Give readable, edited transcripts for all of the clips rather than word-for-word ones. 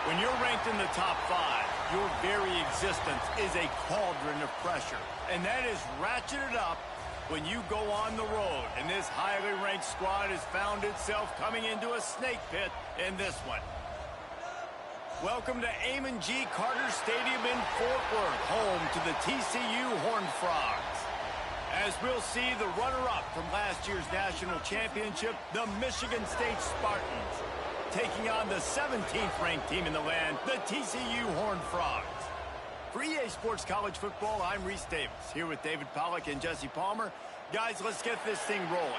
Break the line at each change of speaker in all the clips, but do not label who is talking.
When you're ranked in the top 5, your very existence is a cauldron of pressure. And that is ratcheted up when you go on the road. And this highly ranked squad has found itself coming into a snake pit in this one. Welcome to NGNG Carter Stadium in Fort Worth, home to the TCU Horned Frogs. As we'll see the runner-up from last year's national championship, the Michigan State Spartans, taking on the 17th ranked team in the land, the TCU Horned Frogs. For EA Sports College Football, I'm Reese Davis, here with David Pollack and Jesse Palmer. Guys, let's get this thing rolling.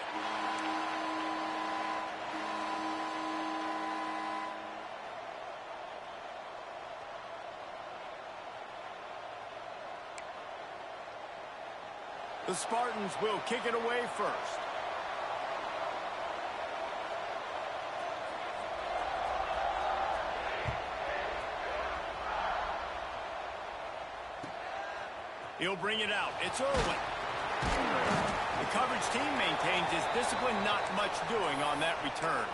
The Spartans will kick it away first. He'll bring it out. It's Irwin. The coverage team maintains his discipline, not much doing on that return.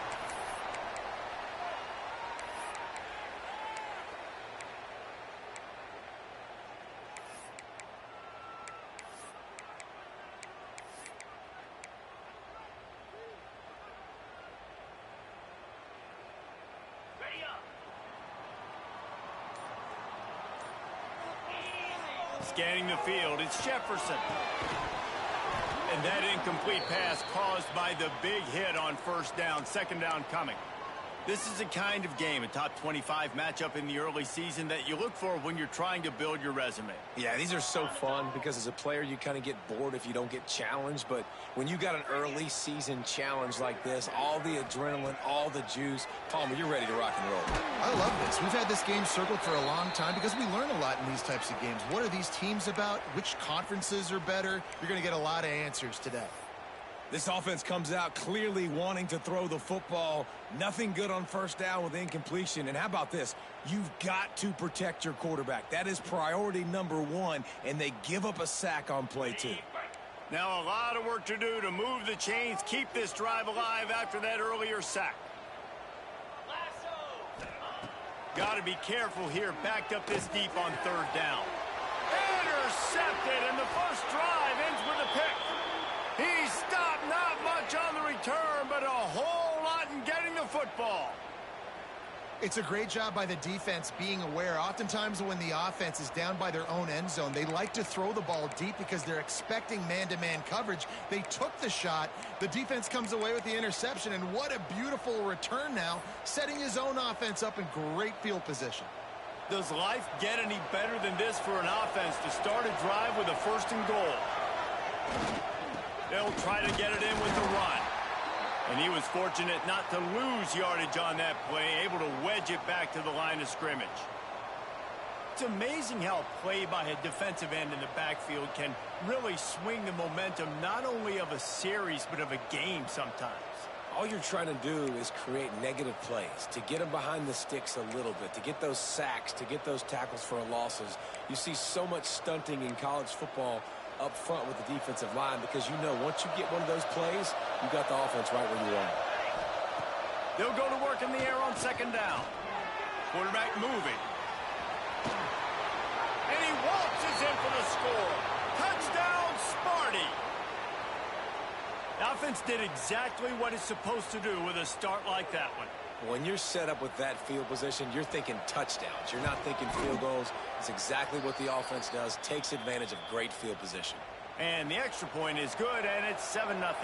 Scanning the field, it's Jefferson. And that incomplete pass caused by the big hit on first down, second down coming. This is the kind of game, a top 25 matchup in the early season, that you look for when you're trying to build your resume.
Yeah, these are so fun because as a player, you kind of get bored if you don't get challenged. But when you got an early season challenge like this, all the adrenaline, all the juice, Palmer, you're ready to rock and roll.
I love this. We've had this game circled for a long time because we learn a lot in these types of games. What are these teams about? Which conferences are better? You're going to get a lot of answers today.
This offense comes out clearly wanting to throw the football. Nothing good on first down with incompletion. And how about this? You've got to protect your quarterback. That is priority number one, and they give up a sack on play 2.
Now a lot of work to do to move the chains, keep this drive alive after that earlier sack. Got to be careful here, backed up this deep on third down. Intercepted, and the first drive ends with a pick. He stopped, not much on the return, but a whole lot in getting the football.
It's a great job by the defense being aware. Oftentimes when the offense is down by their own end zone, they like to throw the ball deep because they're expecting man-to-man coverage. They took the shot. The defense comes away with the interception, and what a beautiful return now, setting his own offense up in great field position.
Does life get any better than this for an offense to start a drive with a first and goal? They'll try to get it in with the run. And he was fortunate not to lose yardage on that play, able to wedge it back to the line of scrimmage. It's amazing how play by a defensive end in the backfield can really swing the momentum not only of a series but of a game sometimes.
All you're trying to do is create negative plays, to get them behind the sticks a little bit, to get those sacks, to get those tackles for losses. You see so much stunting in college football up front with the defensive line because you know once you get one of those plays, you got the offense right where you want it.
They'll go to work in the air on second down. Quarterback moving. And he waltzes in for the score. Touchdown, Sparty. The offense did exactly what it's supposed to do with a start like that one.
When you're set up with that field position, you're thinking touchdowns. You're not thinking field goals. It's exactly what the offense does, takes advantage of great field position.
And the extra point is good, and it's 7-0.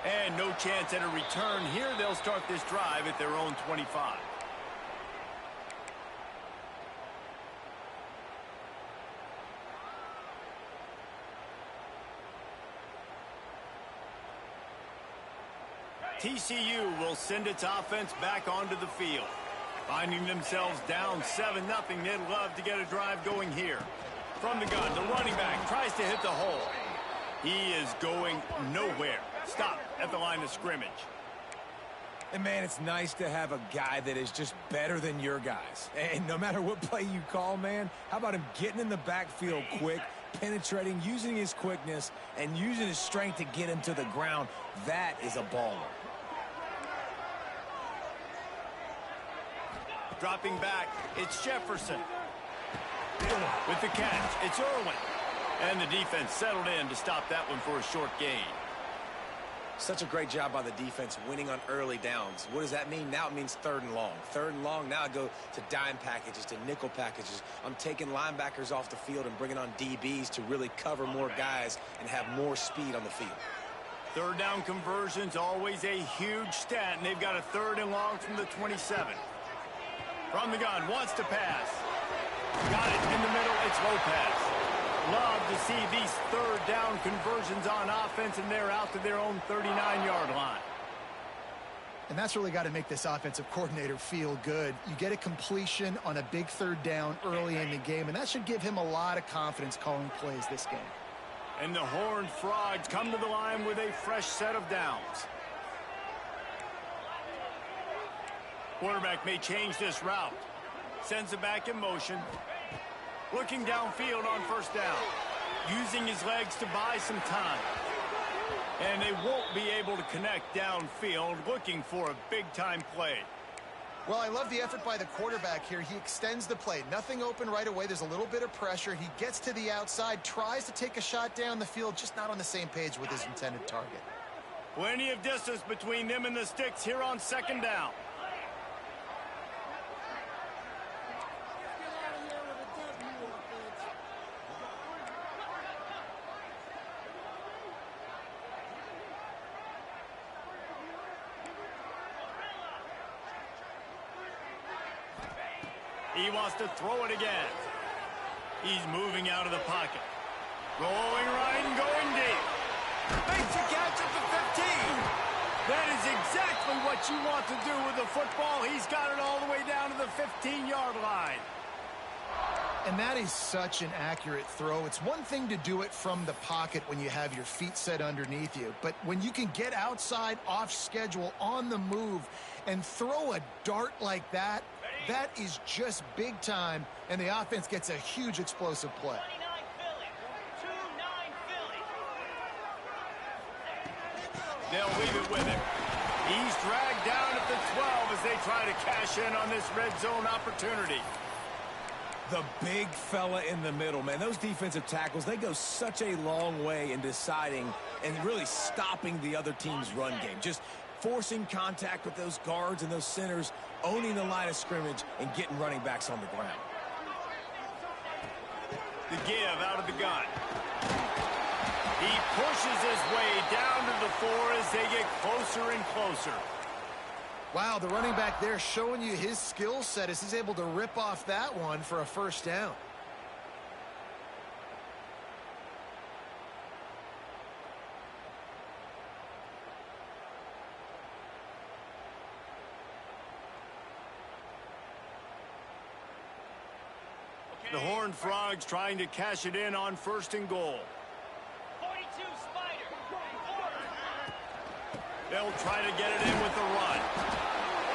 And no chance at a return here. They'll start this drive at their own 25. TCU will send its offense back onto the field. Finding themselves down 7-0, they'd love to get a drive going here. From the gun, the running back tries to hit the hole. He is going nowhere. Stop at the line of scrimmage.
And, man, it's nice to have a guy that is just better than your guys. And no matter what play you call, man, how about him getting in the backfield quick, penetrating, using his quickness, and using his strength to get him to the ground. That is a baller.
Dropping back, it's Jefferson. With the catch, it's Irwin. And the defense settled in to stop that one for a short gain.
Such a great job by the defense winning on early downs. What does that mean? Now it means 3rd and long. 3rd and long, now I go to dime packages, to nickel packages. I'm taking linebackers off the field and bringing on DBs to really cover more guys and have more speed on the field.
3rd down conversion's always a huge stat, and they've got a 3rd and long from the 27. From the gun, wants to pass. Got it in the middle, it's Lopez. Love to see these 3rd down conversions on offense, and they're out to their own 39-yard line.
And that's really got to make this offensive coordinator feel good. You get a completion on a big 3rd down early in the game, and that should give him a lot of confidence calling plays this game.
And the Horned Frogs come to the line with a fresh set of downs. Quarterback may change this route. Sends it back in motion. Looking downfield on 1st down. Using his legs to buy some time. And they won't be able to connect downfield, looking for a big-time play.
Well, I love the effort by the quarterback here. He extends the play. Nothing open right away. There's a little bit of pressure. He gets to the outside, tries to take a shot down the field, just not on the same page with his intended target.
Plenty of distance between them and the sticks here on 2nd down. He wants to throw it again. He's moving out of the pocket. Rolling right and going deep. Makes a catch at the 15. That is exactly what you want to do with the football. He's got it all the way down to the 15-yard line.
And that is such an accurate throw. It's one thing to do it from the pocket when you have your feet set underneath you, but when you can get outside, off schedule, on the move, and throw a dart like that, that is just big time, and the offense gets a huge explosive play.
They'll leave it with him. He's dragged down at the 12 as they try to cash in on this red zone opportunity.
The big fella in the middle, man. Those defensive tackles, they go such a long way in deciding and really stopping the other team's run game. Just forcing contact with those guards and those centers, owning the line of scrimmage, and getting running backs on the ground.
The give out of the gun. He pushes his way down to the 4 as they get closer and closer.
Wow, the running back there showing you his skill set as he's able to rip off that one for a 1st down.
The Horned Frogs trying to cash it in on 1st and goal.
42 Spider.
They'll try to get it in with the run.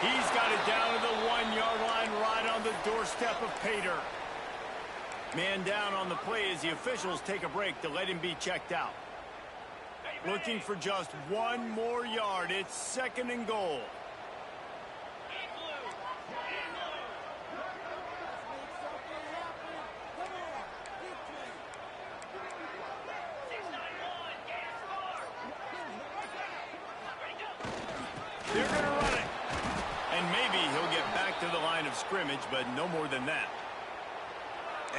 He's got it down to the 1-yard line right on the doorstep of Pater. Man down on the play as the officials take a break to let him be checked out. Looking for just 1 more yard. It's 2nd and goal. They're going to run it. And maybe he'll get back to the line of scrimmage, but no more than that.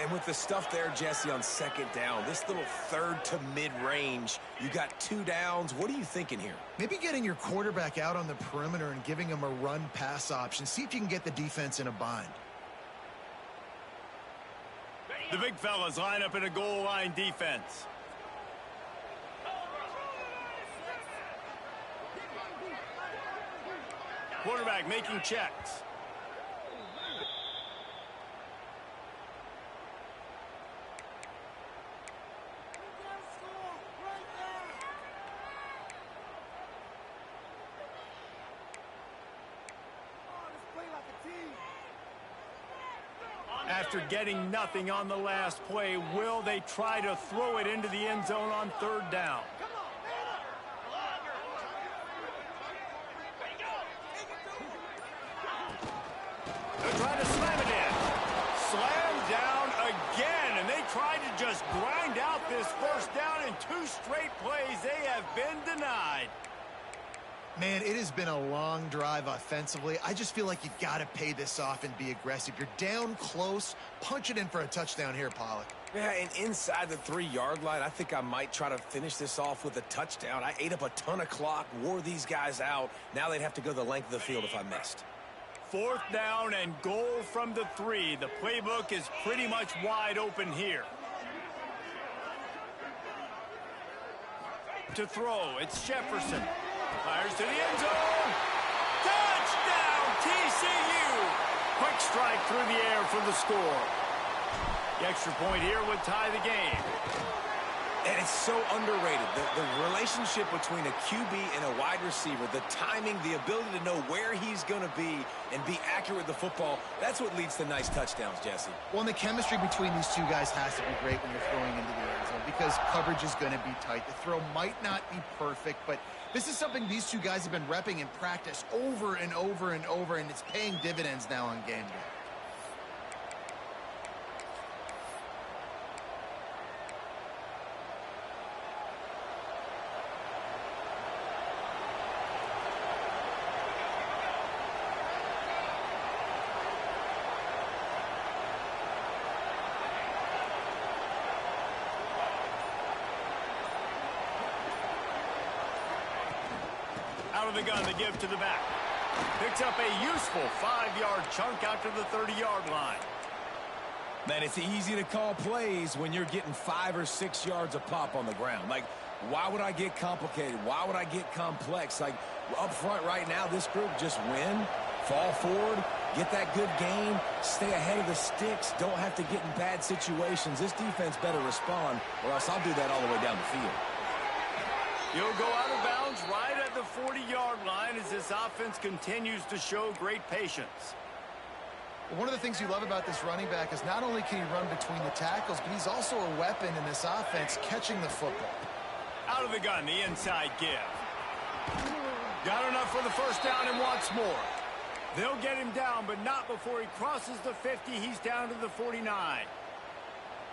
And with the stuff there, Jesse, on 2nd down, this little 3rd to mid-range, you got 2 downs. What are you thinking here?
Maybe getting your quarterback out on the perimeter and giving him a run-pass option. See if you can get the defense in a bind.
The big fellas line up in a goal line defense. Quarterback making checks. After getting nothing on the last play, will they try to throw it into the end zone on third down? They're trying to slam it in. Slam down again, and they tried to just grind out this first down in 2 straight plays. They have been denied.
Man, it has been a long drive offensively. I just feel like you've got to pay this off and be aggressive. You're down close. Punch it in for a touchdown here, Pollock.
Yeah, and inside the 3-yard line, I think I might try to finish this off with a touchdown. I ate up a ton of clock, wore these guys out. Now they'd have to go the length of the field if I missed.
4th down and goal from the 3. The playbook is pretty much wide open here. To throw, it's Jefferson. Fires to the end zone. Touchdown, TCU! Quick strike through the air for the score. The extra point here would tie the game.
And it's so underrated. The relationship between a QB and a wide receiver, the timing, the ability to know where he's going to be and be accurate with the football, that's what leads to nice touchdowns, Jesse.
Well, and the chemistry between these two guys has to be great when you're throwing into the end zone because coverage is going to be tight. The throw might not be perfect, but this is something these two guys have been repping in practice over and over and over, and it's paying dividends now on game day.
Out of the gun, the give to the back. Picks up a useful 5-yard chunk out to the 30-yard line.
Man, it's easy to call plays when you're getting 5 or 6 yards a pop on the ground. Like, why would I get complicated? Why would I get complex? Like, up front right now, this group just win, fall forward, get that good gain, stay ahead of the sticks, don't have to get in bad situations. This defense better respond, or else I'll do that all the way down the field.
You'll go out of bounds right at the 40-yard line as this offense continues to show great patience.
One of the things you love about this running back is not only can he run between the tackles, but he's also a weapon in this offense catching the football.
Out of the gun, the inside give. Got enough for the first down and wants more. They'll get him down, but not before he crosses the 50. He's down to the 49.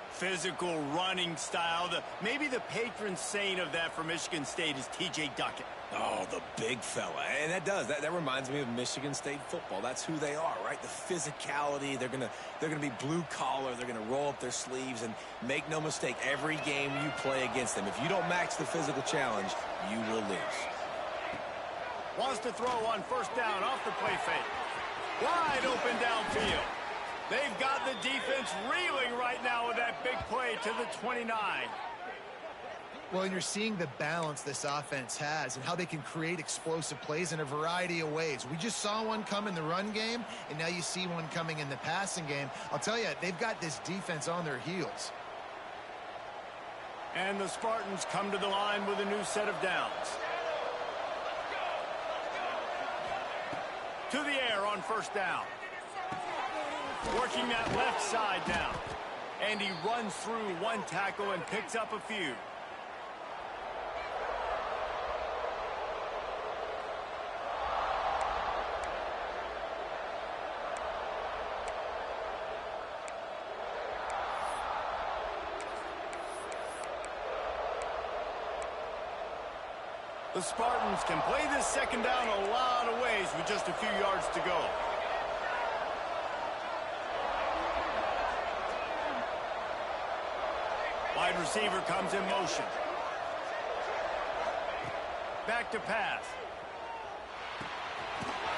Physical running style. Maybe the patron saint of that for Michigan State is T.J. Duckett.
Oh, the big fella. And that reminds me of Michigan State football. That's who they are, right? The physicality. They're gonna be blue collar. They're gonna roll up their sleeves, and make no mistake, every game you play against them, if you don't match the physical challenge, you will lose.
Wants to throw on first down off the play fake. Wide open downfield. They've got the defense reeling right now with that big play to the 29.
Well, and you're seeing the balance this offense has and how they can create explosive plays in a variety of ways. We just saw one come in the run game, and now you see one coming in the passing game. I'll tell you, they've got this defense on their heels.
And the Spartans come to the line with a new set of downs. To the air on first down. Working that left side now. And he runs through one tackle and picks up a few. The Spartans can play this second down a lot of ways with just a few yards to go. Wide receiver comes in motion. Back to pass.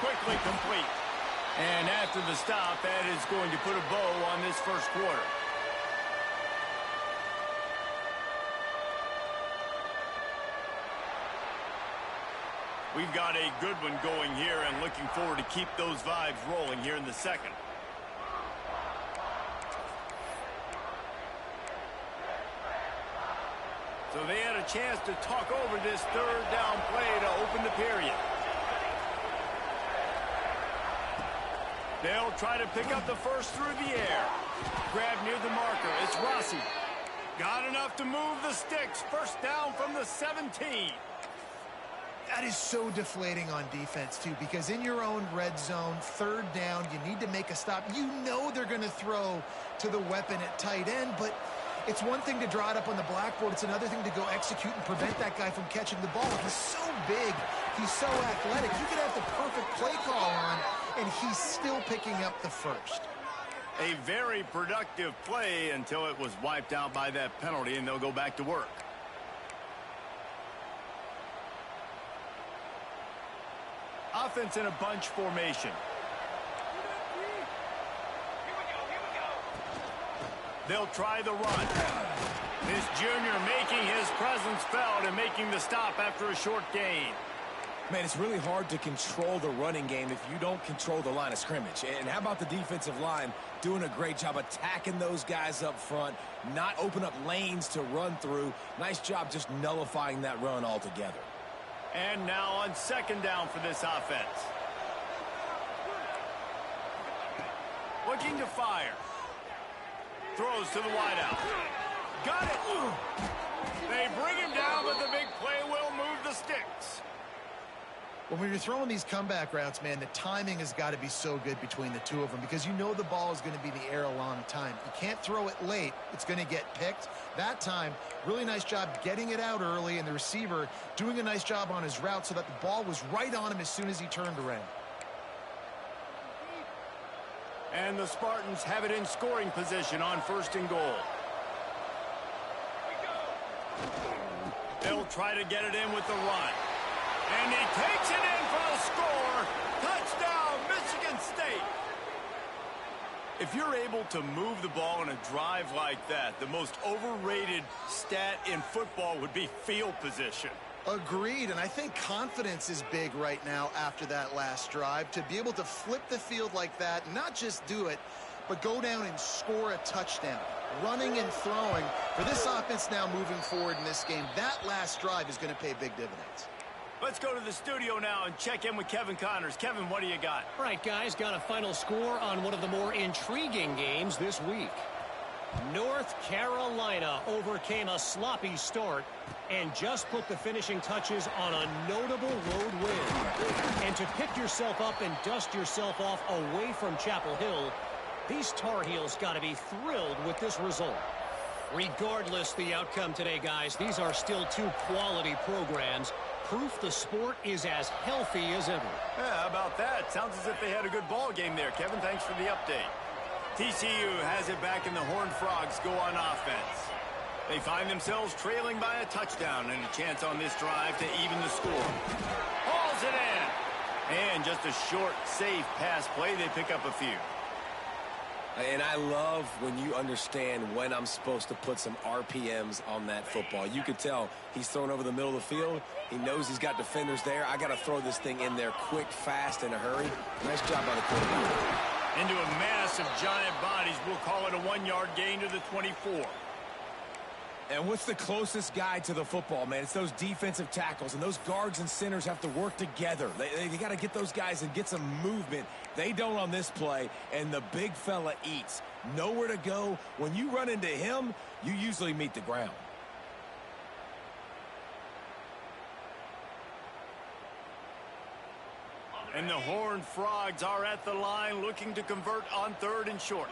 Quickly complete. And after the stop, that is going to put a bow on this first quarter. We've got a good one going here and looking forward to keep those vibes rolling here in the second. So they had a chance to talk over this third down play to open the period. They'll try to pick up the first through the air. Grab near the marker. It's Rossi. Got enough to move the sticks. First down from the 17.
That is so deflating on defense, too, because in your own red zone, third down, you need to make a stop. You know they're going to throw to the weapon at tight end, but it's one thing to draw it up on the blackboard. It's another thing to go execute and prevent that guy from catching the ball. He's so big. He's so athletic. You could have the perfect play call on, and he's still picking up the first.
A very productive play until it was wiped out by that penalty, and they'll go back to work. Offense in a bunch formation. They'll try the run. This junior making his presence felt and making the stop after a short gain.
Man, it's really hard to control the running game if you don't control the line of scrimmage. And how about the defensive line doing a great job attacking those guys up front, not open up lanes to run through. Nice job just nullifying that run altogether.
And now on second down for this offense. Looking to fire. Throws to the wideout. Got it. They bring him down, but the big play will move the sticks.
When you're throwing these comeback routes, man, the timing has got to be so good between the two of them because you know the ball is going to be in the air a long time. You can't throw it late. It's going to get picked. That time, really nice job getting it out early, and the receiver doing a nice job on his route so that the ball was right on him as soon as he turned around.
And the Spartans have it in scoring position on first and goal. They'll try to get it in with the run. And he takes it in for the score. Touchdown, Michigan State. If you're able to move the ball in a drive like that, the most overrated stat in football would be field position.
Agreed, and I think confidence is big right now after that last drive. To be able to flip the field like that, not just do it, but go down and score a touchdown. Running and throwing. For this offense now moving forward in this game, that last drive is going to pay big dividends.
Let's go to the studio now and check in with Kevin Connors. Kevin, what do you got?
All right, guys, got a final score on one of the more intriguing games this week. North Carolina overcame a sloppy start and just put the finishing touches on a notable road win. And to pick yourself up and dust yourself off away from Chapel Hill, these Tar Heels got to be thrilled with this result. Regardless the outcome today, guys, these are still two quality programs. Proof the sport is as healthy as ever.
Yeah, how about that? Sounds as if they had a good ball game there. Kevin, thanks for the update. TCU has it back and the Horned Frogs go on offense. They find themselves trailing by a touchdown and a chance on this drive to even the score. Hauls it in. And just a short, safe pass play. They pick up a few.
And I love when you understand when I'm supposed to put some RPMs on that football. You could tell he's thrown over the middle of the field. He knows he's got defenders there. I got to throw this thing in there quick, fast, in a hurry. Nice job by the quarterback.
Into a mass of giant bodies. We'll call it a 1-yard gain to the 24.
And what's the closest guy to the football, man? It's those defensive tackles, and those guards and centers have to work together. They got to get those guys and get some movement. They don't on this play, and the big fella eats. Nowhere to go. When you run into him, you usually meet the ground.
And the Horned Frogs are at the line looking to convert on third and short.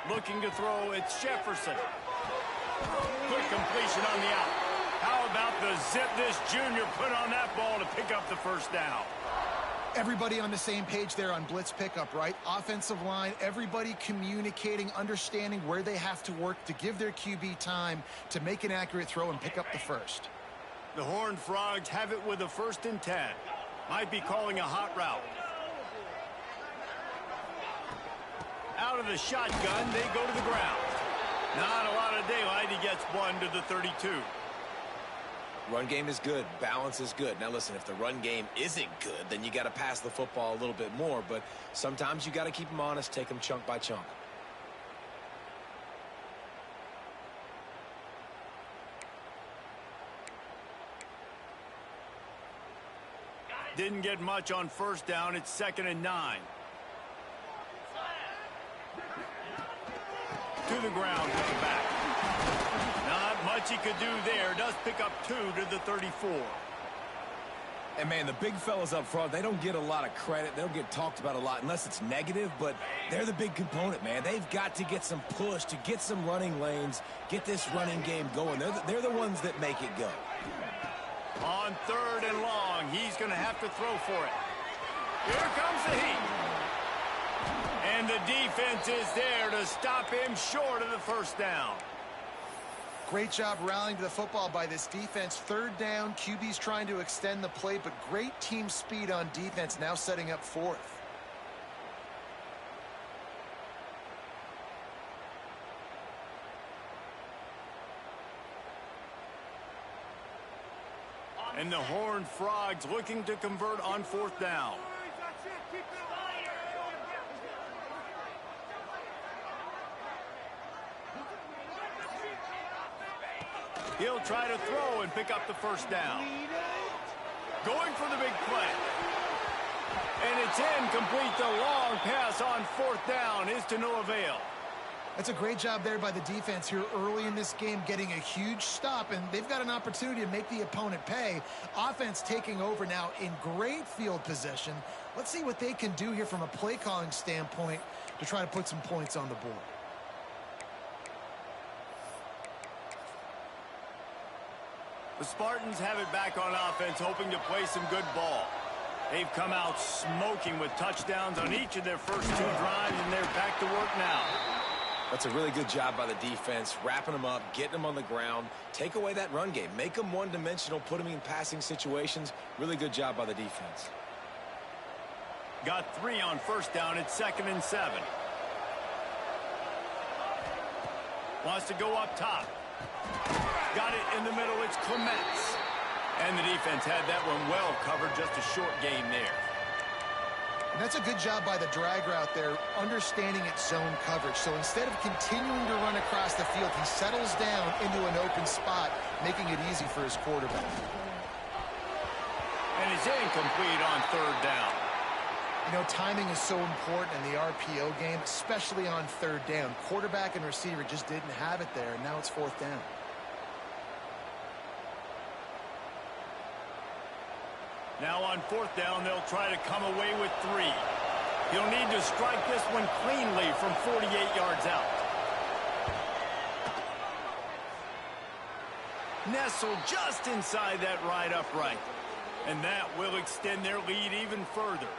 Looking to throw, it's Jefferson. Quick completion on the out. How about the zip this junior put on that ball to pick up the first down?
Everybody on the same page there on blitz pickup, right? Offensive line, everybody communicating, understanding where they have to work to give their QB time to make an accurate throw and pick up the first.
The Horned Frogs have it with a 1st and 10. Might be calling a hot route. Out of the shotgun, they go to the ground. Not a lot of daylight. He gets one to the 32.
Run game is good. Balance is good. Now, listen, if the run game isn't good, then you got to pass the football a little bit more. But sometimes you got to keep them honest, take them chunk by chunk.
Didn't get much on first down. It's 2nd and 9. To the ground with the back. Not much he could do there. Does pick up 2 to the 34.
And, man, the big fellas up front, they don't get a lot of credit. They'll get talked about a lot unless it's negative, but they're the big component, man. They've got to get some push, to get some running lanes, get this running game going. They're the ones that make it go.
On 3rd and long, he's going to have to throw for it. Here comes the heat. And the defense is there to stop him short of the first down.
Great job rallying to the football by this defense. 3rd down, QB's trying to extend the play, but great team speed on defense, now setting up 4th.
And the Horned Frogs looking to convert on 4th down. He'll try to throw and pick up the first down. Going for the big play. And it's incomplete. The long pass on 4th down is to no avail.
That's a great job there by the defense here early in this game, getting a huge stop, and they've got an opportunity to make the opponent pay. Offense taking over now in great field position. Let's see what they can do here from a play calling standpoint to try to put some points on the board.
The Spartans have it back on offense, hoping to play some good ball. They've come out smoking with touchdowns on each of their first 2 drives, and they're back to work now.
That's a really good job by the defense, wrapping them up, getting them on the ground. Take away that run game. Make them one-dimensional, put them in passing situations. Really good job by the defense.
Got 3 on first down. It's 2nd and 7. Wants to go up top. Got it in the middle. It's Clements. And the defense had that one well covered. Just a short gain there.
And that's a good job by the drag route there, understanding its zone coverage. So instead of continuing to run across the field, he settles down into an open spot, making it easy for his quarterback.
And it's incomplete on 3rd down.
You know, timing is so important in the RPO game, especially on 3rd down. Quarterback and receiver just didn't have it there, and now it's 4th down.
Now on 4th down, they'll try to come away with 3. He'll need to strike this one cleanly from 48 yards out. Nestled just inside that right upright. And that will extend their lead even further.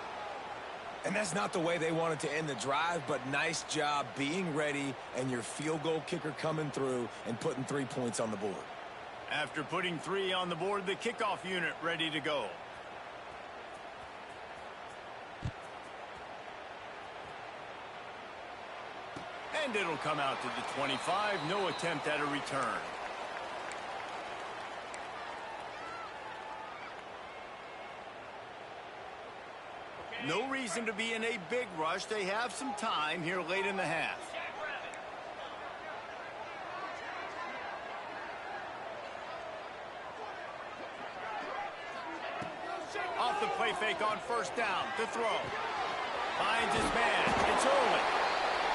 And that's not the way they wanted to end the drive, but nice job being ready and your field goal kicker coming through and putting 3 points on the board.
After putting 3 on the board, the kickoff unit ready to go. And it'll come out to the 25. No attempt at a return. No reason to be in a big rush. They have some time here late in the half. Off the play fake on first down to throw. Finds his man. It's early.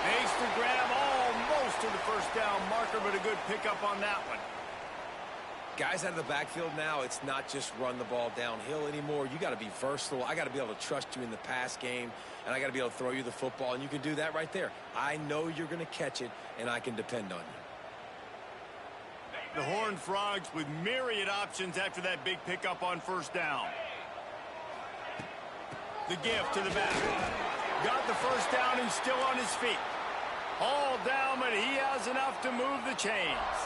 Makes the grab almost to the first down marker, but a good pickup on that one.
Guys out of the backfield now, it's not just run the ball downhill anymore. You got to be versatile. I got to be able to trust you in the pass game, and I got to be able to throw you the football, and you can do that right there. I know you're going to catch it, and I can depend on you.
The Horned Frogs with myriad options after that big pickup on first down. The gift to the back. Got the first down and still on his feet. All down, but he has enough to move the chains.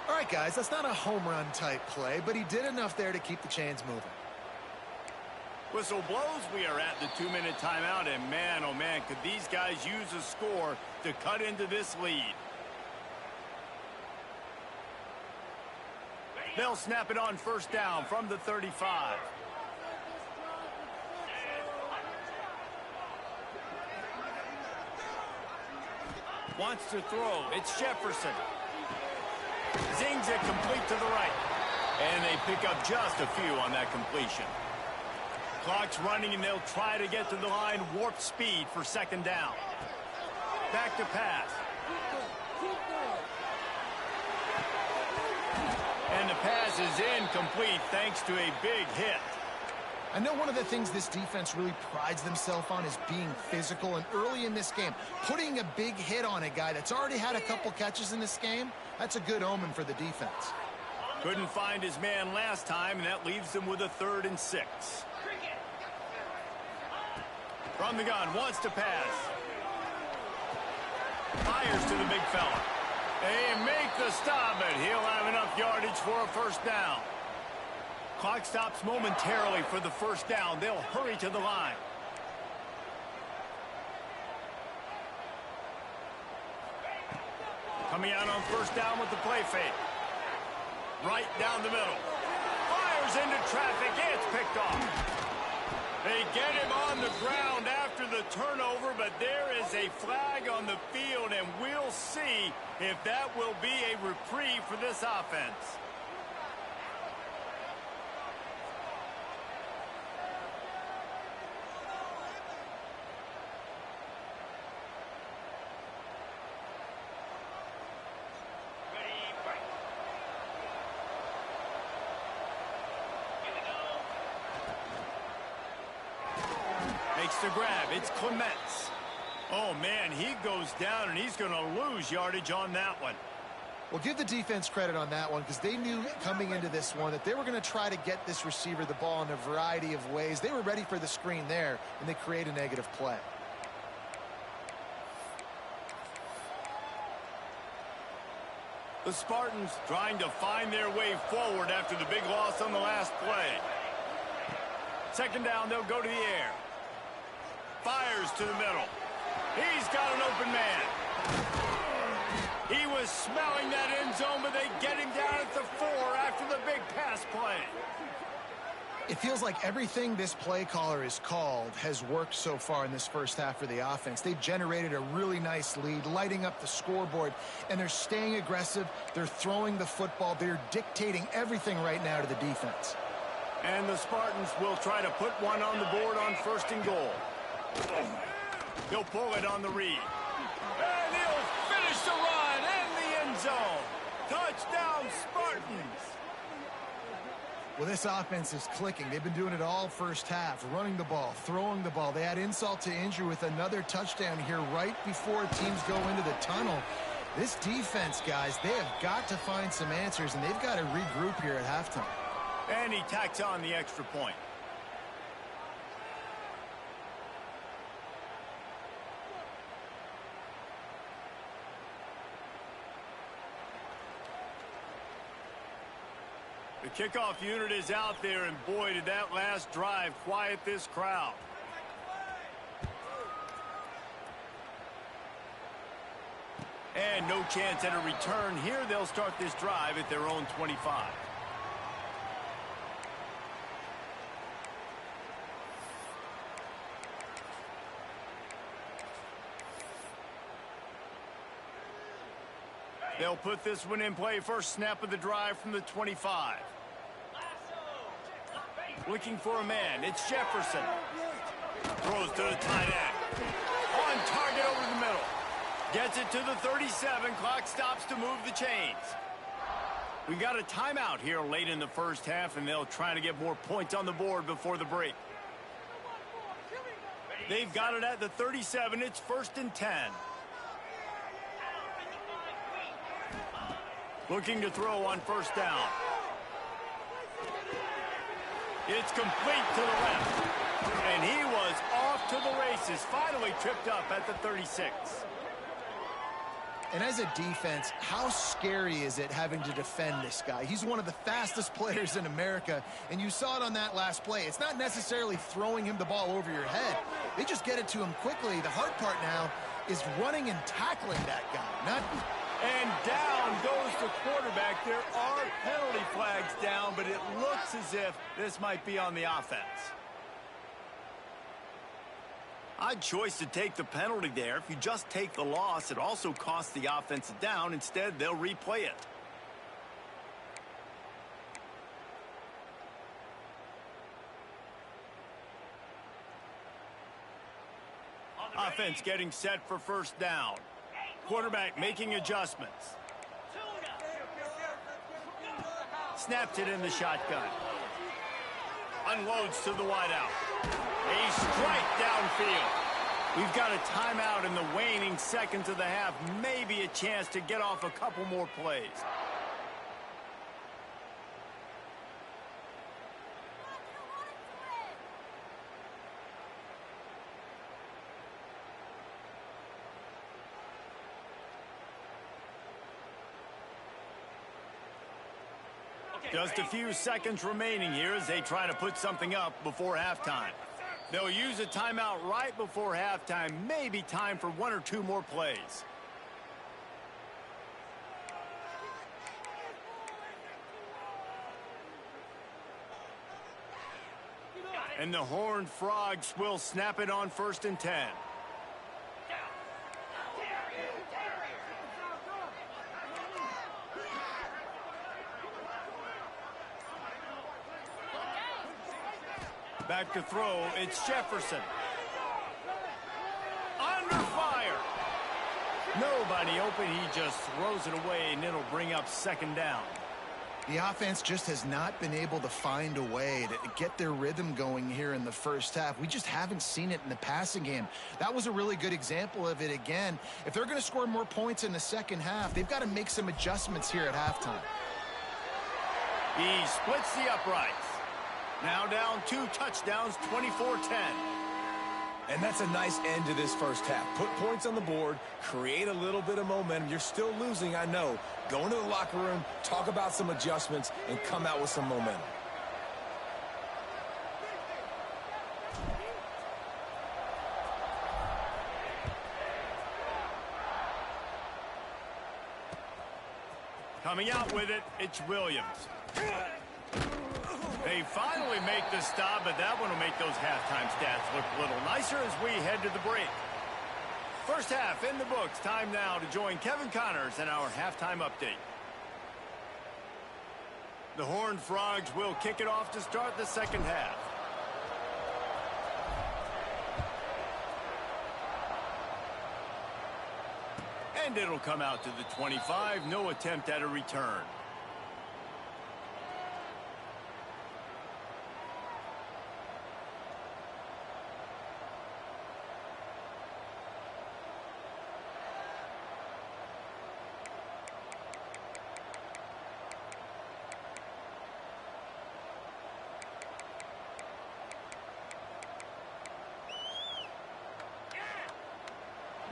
All right, guys, that's not a home run type play, but he did enough there to keep the chains moving.
Whistle blows. We are at the 2-minute timeout, and man, oh man, could these guys use a score to cut into this lead. They'll snap it on first down from the 35. Wants to throw. It's Jefferson. Zings it complete to the right. And they pick up just a few on that completion. Clock's running, and they'll try to get to the line warp speed for second down. Back to pass. And the pass is incomplete thanks to a big hit.
I know one of the things this defense really prides themselves on is being physical, and early in this game, putting a big hit on a guy that's already had a couple catches in this game, that's a good omen for the defense.
Couldn't find his man last time, and that leaves them with a 3rd and 6. From the gun, wants to pass. Fires to the big fella. They make the stop, but he'll have enough yardage for a first down. Clock stops momentarily for the first down. They'll hurry to the line. Coming out on first down with the play fake. Right down the middle. Fires into traffic. It's picked off. They get him on the ground after the turnover, but there is a flag on the field, and we'll see if that will be a reprieve for this offense. Makes the grab. It's Clements. Oh, man, he goes down, and he's going to lose yardage on that one.
Well, give the defense credit on that one because they knew coming into this one that they were going to try to get this receiver the ball in a variety of ways. They were ready for the screen there, and they create a negative play.
The Spartans trying to find their way forward after the big loss on the last play. Second down, they'll go to the air. Fires to the middle. He's got an open man. He was smelling that end zone, but they get him down at the 4 after the big pass play.
It feels like everything this play caller has called has worked so far in this first half for the offense. They've generated a really nice lead, lighting up the scoreboard, and they're staying aggressive. They're throwing the football. They're dictating everything right now to the defense.
And the Spartans will try to put one on the board on 1st and goal. He'll pull it on the read. And he'll finish the run in the end zone. Touchdown, Spartans.
Well, this offense is clicking. They've been doing it all first half, running the ball, throwing the ball. They had insult to injury with another touchdown here right before teams go into the tunnel. This defense, guys, they have got to find some answers, and they've got to regroup here at halftime.
And he tacks on the extra point. The kickoff unit is out there, and boy, did that last drive quiet this crowd. And no chance at a return here. They'll start this drive at their own 25. They'll put this one in play. First snap of the drive from the 25. Looking for a man. It's Jefferson. Throws to the tight end. On target over the middle. Gets it to the 37. Clock stops to move the chains. We got a timeout here late in the first half, and they'll try to get more points on the board before the break. They've got it at the 37. It's 1st and 10. Looking to throw on first down. It's complete to the left. And he was off to the races. Finally tripped up at the 36.
And as a defense, how scary is it having to defend this guy? He's one of the fastest players in America, and you saw it on that last play. It's not necessarily throwing him the ball over your head. They just get it to him quickly. The hard part now is running and tackling that guy.
And down goes the quarterback. There are penalty flags down, but it looks as if this might be on the offense. Odd choice to take the penalty there. If you just take the loss, it also costs the offense a down. Instead, they'll replay it. Offense getting set for first down. Quarterback making adjustments. Snaps it in the shotgun. Unloads to the wideout. A strike downfield. We've got a timeout in the waning seconds of the half. Maybe a chance to get off a couple more plays. Just a few seconds remaining here as they try to put something up before halftime. They'll use a timeout right before halftime. Maybe time for one or two more plays. And the Horned Frogs will snap it on 1st and 10. Back to throw, it's Jefferson. Under fire. Nobody open, he just throws it away, and it'll bring up 2nd down.
The offense just has not been able to find a way to get their rhythm going here in the first half. We just haven't seen it in the passing game. That was a really good example of it again. If they're going to score more points in the second half, they've got to make some adjustments here at halftime.
He splits the uprights. Now down 2 touchdowns, 24-10.
And that's a nice end to this first half. Put points on the board, create a little bit of momentum. You're still losing, I know. Go into the locker room, talk about some adjustments, and come out with some momentum.
Coming out with it, it's Williams. They finally make the stop, but that one will make those halftime stats look a little nicer as we head to the break. First half in the books. Time now to join Kevin Connors in our halftime update. The Horned Frogs will kick it off to start the second half. And it'll come out to the 25. No attempt at a return.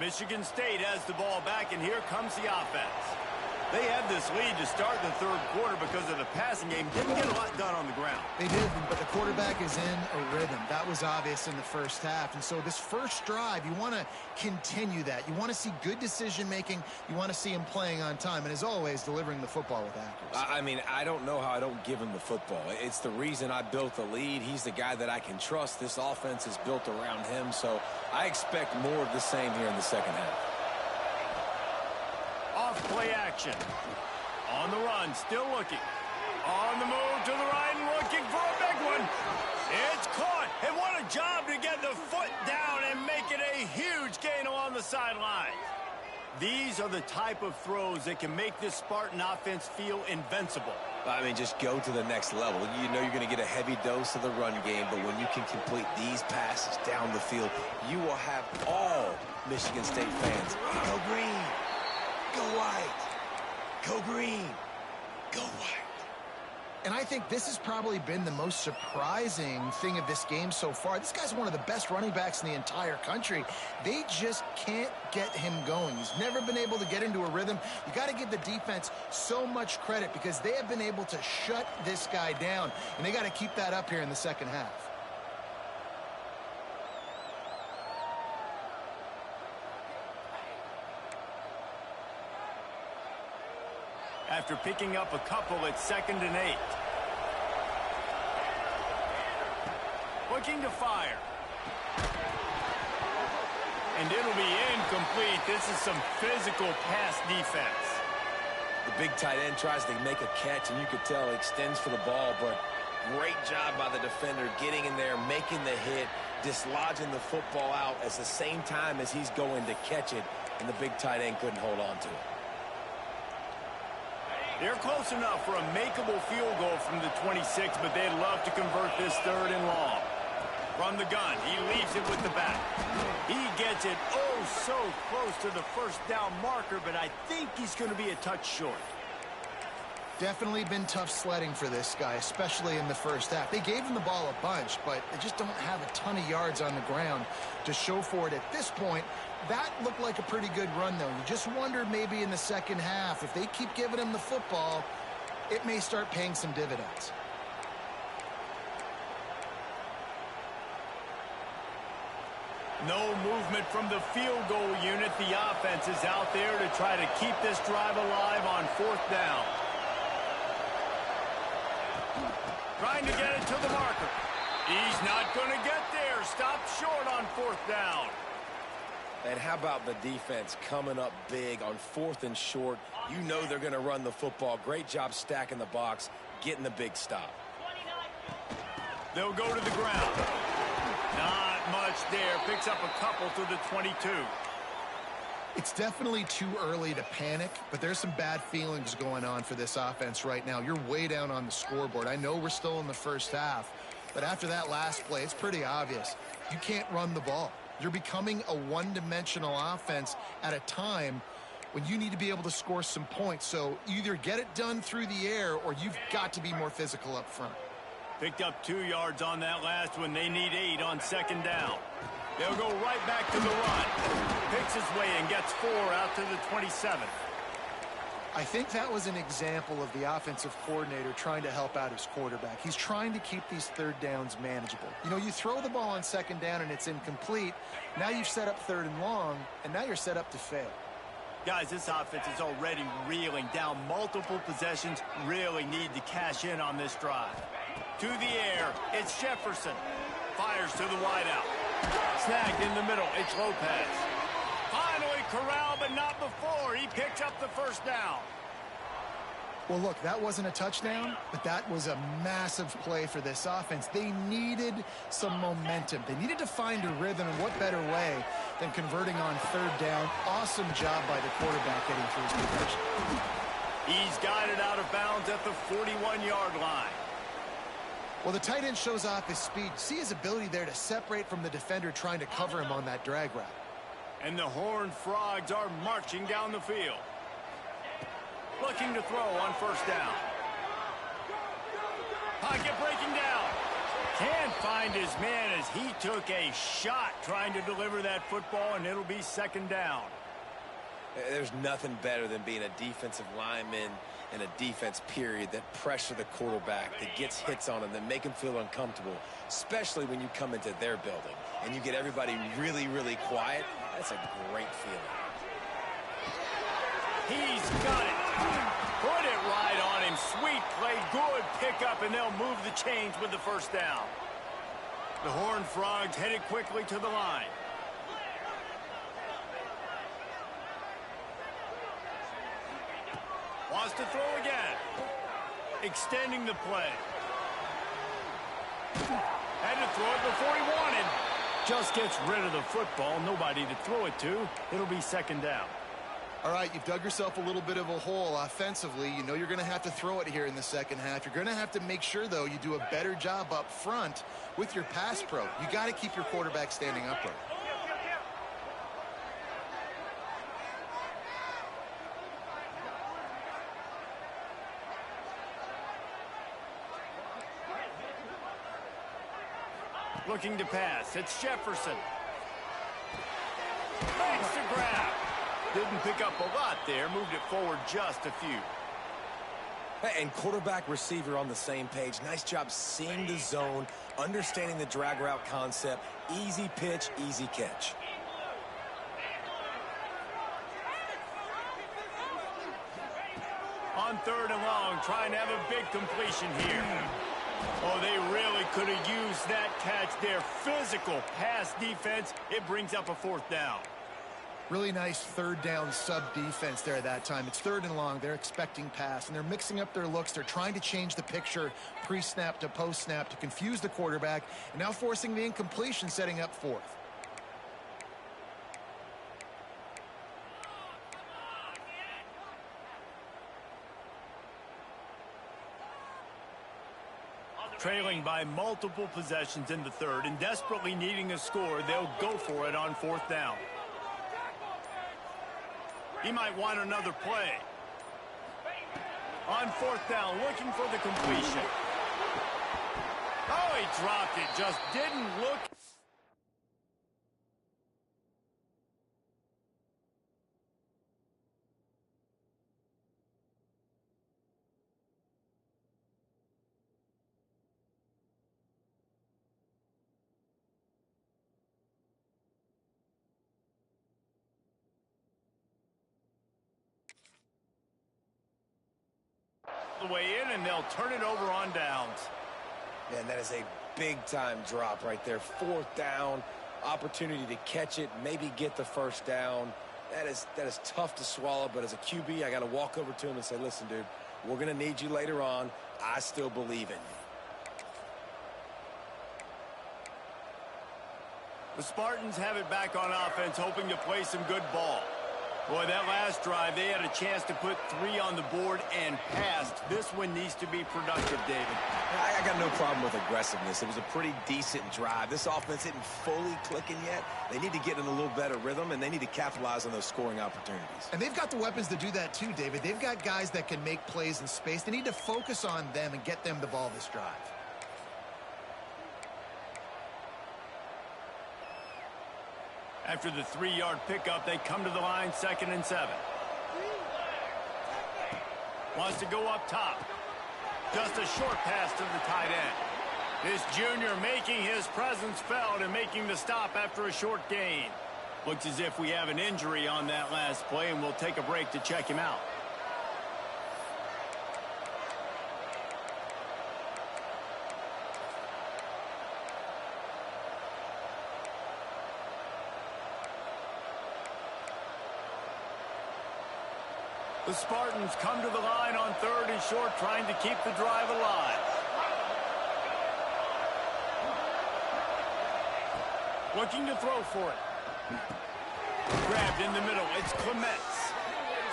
Michigan State has the ball back, and here comes the offense. They had this lead to start the third quarter because of the passing game. Didn't get a lot done on the ground.
They did, but the quarterback is in a rhythm. That was obvious in the first half. And so this first drive, you want to continue that. You want to see good decision-making. You want to see him playing on time. And as always, delivering the football with accuracy.
I mean, I don't know how I don't give him the football. It's the reason I built the lead. He's the guy that I can trust. This offense is built around him. So I expect more of the same here in the second half.
Play action. On the run, still looking. On the move to the right and looking for a big one. It's caught. And what a job to get the foot down and make it a huge gain along the sideline. These are the type of throws that can make this Spartan offense feel invincible.
I mean, just go to the next level. You know you're going to get a heavy dose of the run game, but when you can complete these passes down the field, you will have all Michigan State fans go green. Go white. Go green. Go white.
And I think this has probably been the most surprising thing of this game so far. This guy's one of the best running backs in the entire country. They just can't get him going. He's never been able to get into a rhythm. You got to give the defense so much credit because they have been able to shut this guy down. And they got to keep that up here in the second half.
After picking up a couple, it's 2nd and 8. Looking to fire. And it'll be incomplete. This is some physical pass defense.
The big tight end tries to make a catch, and you could tell he extends for the ball, but Great job by the defender getting in there, making the hit, dislodging the football out at the same time as he's going to catch it, and the big tight end couldn't hold on to it.
They're close enough for a makeable field goal from the 26, but they'd love to convert this 3rd and long. From the gun, he leaves it with the back. He gets it so close to the first down marker, but I think he's going to be a touch short.
Definitely been tough sledding for this guy, especially in the first half. They gave him the ball a bunch, but they just don't have a ton of yards on the ground to show for it at this point. That looked like a pretty good run, though. You just wonder maybe in the second half, if they keep giving him the football, it may start paying some dividends.
No movement from the field goal unit. The offense is out there to try to keep this drive alive on 4th down. Trying to get it to the marker. He's not going to get there. Stopped short on 4th down.
And how about the defense coming up big on 4th and short? You know they're going to run the football. Great job stacking the box, getting the big stop.
They'll go to the ground. Not much there. Picks up a couple to the 22.
It's definitely too early to panic, but there's some bad feelings going on for this offense right now. You're way down on the scoreboard. I know we're still in the first half, but after that last play, it's pretty obvious. You can't run the ball. You're becoming a one-dimensional offense at a time when you need to be able to score some points. So either get it done through the air or you've got to be more physical up front.
Picked up 2 yards on that last one. They need 8 on 2nd down. They'll go right back to the run. Picks his way and gets 4 out to the 27.
I think that was an example of the offensive coordinator trying to help out his quarterback. He's trying to keep these 3rd downs manageable. You know, you throw the ball on 2nd down and it's incomplete. Now you've set up 3rd and long, and now you're set up to fail.
Guys, this offense is already reeling down multiple possessions. Really need to cash in on this drive. To the air, it's Jefferson. Fires to the wideout. Snagged in the middle, it's Lopez. Finally corralled, but not before. He picks up the 1st down.
Well, look, that wasn't a touchdown, but that was a massive play for this offense. They needed some momentum. They needed to find a rhythm, and what better way than converting on 3rd down. Awesome job by the quarterback getting through his protection.
He's guided out of bounds at the 41-yard line.
Well, the tight end shows off his speed. See his ability there to separate from the defender trying to cover him on that drag route.
And the Horned Frogs are marching down the field. Looking to throw on 1st down. Pocket breaking down. Can't find his man as he took a shot trying to deliver that football, and it'll be 2nd down.
There's nothing better than being a defensive lineman in a defense period that pressure the quarterback, that gets hits on him, that make him feel uncomfortable, especially when you come into their building and you get everybody really, really quiet. That's a great feeling.
He's got it. Put it right on him. Sweet play. Good pickup, and they'll move the chains with the 1st down. The Horned Frogs headed quickly to the line. Wants to throw again. Extending the play. Had to throw it before he wanted. Just gets rid of the football. Nobody to throw it to. It'll be 2nd down.
All right, you've dug yourself a little bit of a hole offensively. You know you're going to have to throw it here in the second half. You're going to have to make sure, though, you do a better job up front with your pass pro. You got to keep your quarterback standing upright.
Looking to pass. It's Jefferson. Thanks to grab. Didn't pick up a lot there. Moved it forward just a few.
And quarterback receiver on the same page. Nice job seeing the zone, understanding the drag route concept. Easy pitch, easy catch.
On 3rd and long, trying to have a big completion here. Oh, they really could have used that catch there. Physical pass defense. It brings up a 4th down.
Really nice third down sub defense there at that time. It's 3rd and long. They're expecting pass, and they're mixing up their looks. They're trying to change the picture pre-snap to post-snap to confuse the quarterback, and now forcing the incompletion, setting up 4th.
Trailing by multiple possessions in the 3rd and desperately needing a score, they'll go for it on 4th down. He might want another play. On 4th down, looking for the completion. Oh, he dropped it. Just didn't look. The way in, and they'll turn it over on downs.
Man, that is a big-time drop right there. 4th down, opportunity to catch it, maybe get the 1st down. That is tough to swallow, but as a QB, I got to walk over to him and say, listen, dude, we're going to need you later on. I still believe in you.
The Spartans have it back on offense, hoping to play some good ball. Boy, that last drive, they had a chance to put 3 on the board and passed. This one needs to be productive, David.
I got no problem with aggressiveness. It was a pretty decent drive. This offense isn't fully clicking yet. They need to get in a little better rhythm, and they need to capitalize on those scoring opportunities.
And they've got the weapons to do that too, David. They've got guys that can make plays in space. They need to focus on them and get them the ball this drive.
After the 3-yard pickup, they come to the line, 2nd and 7. Wants to go up top. Just a short pass to the tight end. This junior making his presence felt and making the stop after a short gain. Looks as if we have an injury on that last play, and we'll take a break to check him out. The Spartans come to the line on 3rd and short, trying to keep the drive alive. Looking to throw for it. Grabbed in the middle. It's Clements.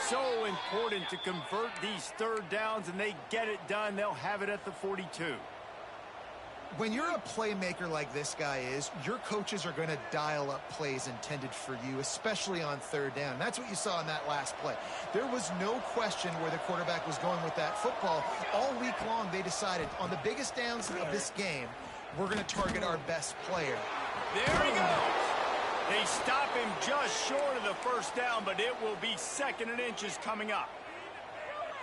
So important to convert these 3rd downs, and they get it done. They'll have it at the 42.
When you're a playmaker like this guy is, your coaches are going to dial up plays intended for you, especially on 3rd down. And that's what you saw in that last play. There was no question where the quarterback was going with that football. All week long, they decided on the biggest downs of this game, we're going to target our best player.
There he goes. They stop him just short of the 1st down, but it will be 2nd and inches coming up.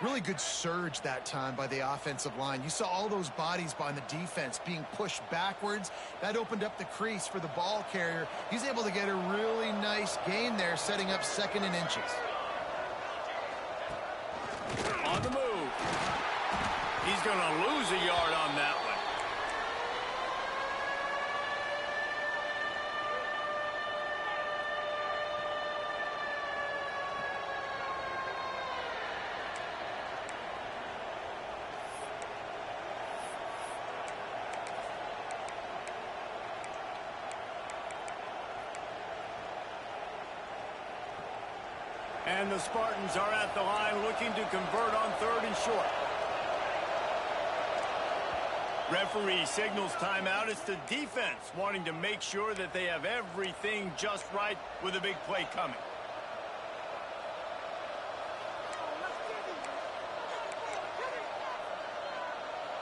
Really good surge that time by the offensive line. You saw all those bodies by the defense being pushed backwards. That opened up the crease for the ball carrier. He's able to get a really nice gain there, setting up 2nd and inches.
On the move. He's going to lose a yard on that one. And the Spartans are at the line looking to convert on 3rd and short. Referee signals timeout. It's the defense wanting to make sure that they have everything just right with a big play coming.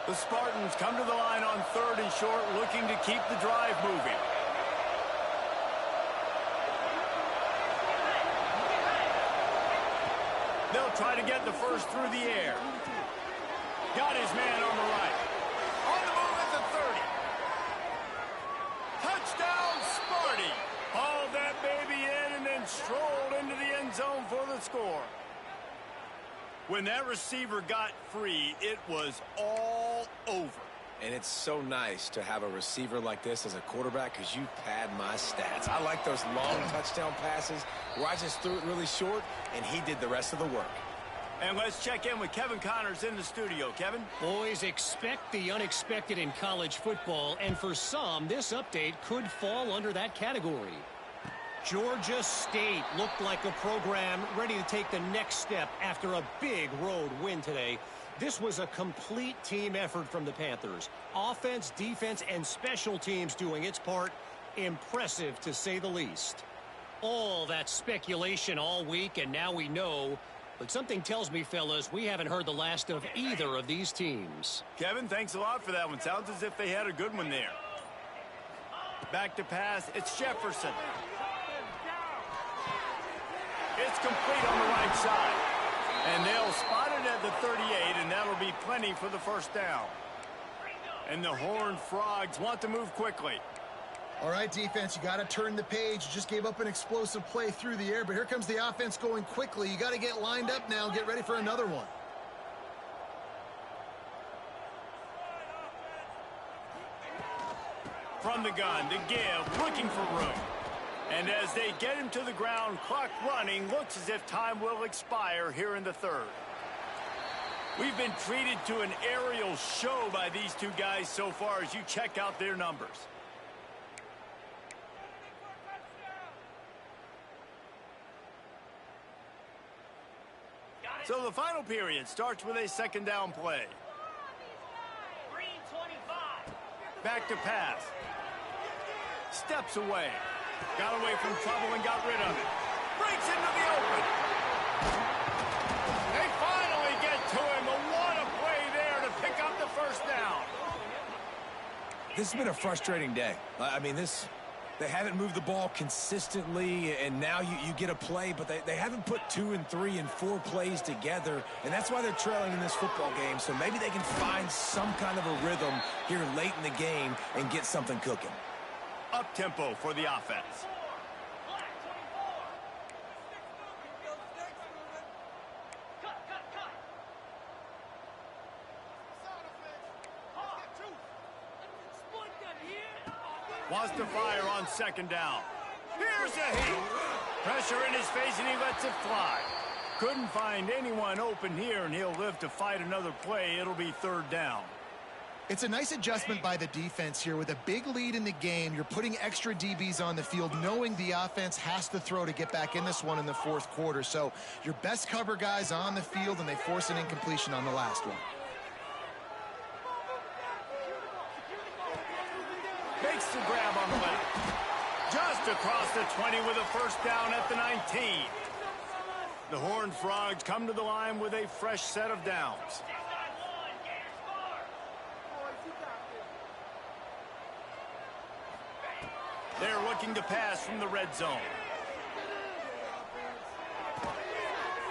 The Spartans come to the line on 3rd and short, looking to keep the drive moving. They'll try to get the first through the air. Got his man on the right. On the move at the 30. Touchdown, Sparty. Hauled that baby in and then strolled into the end zone for the score. When that receiver got free, it was all over.
And it's so nice to have a receiver like this as a quarterback because you pad my stats. I like those long touchdown passes where I just threw it really short and he did the rest of the work.
And let's check in with Kevin Connors in the studio. Kevin?
Boys, expect the unexpected in college football, and for some, this update could fall under that category. Georgia State looked like a program ready to take the next step after a big road win today. This was a complete team effort from the Panthers. Offense, defense, and special teams doing its part. Impressive, to say the least. All that speculation all week, and now we know. But something tells me, fellas, we haven't heard the last of either of these teams.
Kevin, thanks a lot for that one. Sounds as if they had a good one there. Back to pass. It's Jefferson. It's complete on the right side. And they'll spot it at the 38, and that'll be plenty for the first down. And the Horned Frogs want to move quickly.
All right, defense, you got to turn the page. You just gave up an explosive play through the air, but here comes the offense going quickly. You got to get lined up now, get ready for another one.
From the gun to give, looking for room. And as they get him to the ground, clock running, looks as if time will expire here in the third. We've been treated to an aerial show by these two guys so far as you check out their numbers. So the final period starts with a second down play.
Green 25.
Back to pass. Steps away. Got away from trouble and got rid of it. Breaks into the open. They finally get to him. But what a play there to pick up the first down.
This has been a frustrating day. I mean, they haven't moved the ball consistently, and now you get a play, but they haven't put 2 and 3 and 4 plays together, and that's why they're trailing in this football game. So maybe they can find some kind of a rhythm here late in the game and get something cooking.
Up-tempo for the offense. Wants to fire on second down. Here's a hit. Pressure in his face, and he lets it fly. Couldn't find anyone open here, and he'll live to fight another play. It'll be third down.
It's a nice adjustment by the defense here. With a big lead in the game, you're putting extra DBs on the field, knowing the offense has to throw to get back in this one in the fourth quarter. So your best cover guys on the field, and they force an incompletion on the last one.
Makes the grab on the left. Just across the 20 with a first down at the 19. The Horned Frogs come to the line with a fresh set of downs. They're looking to pass from the red zone.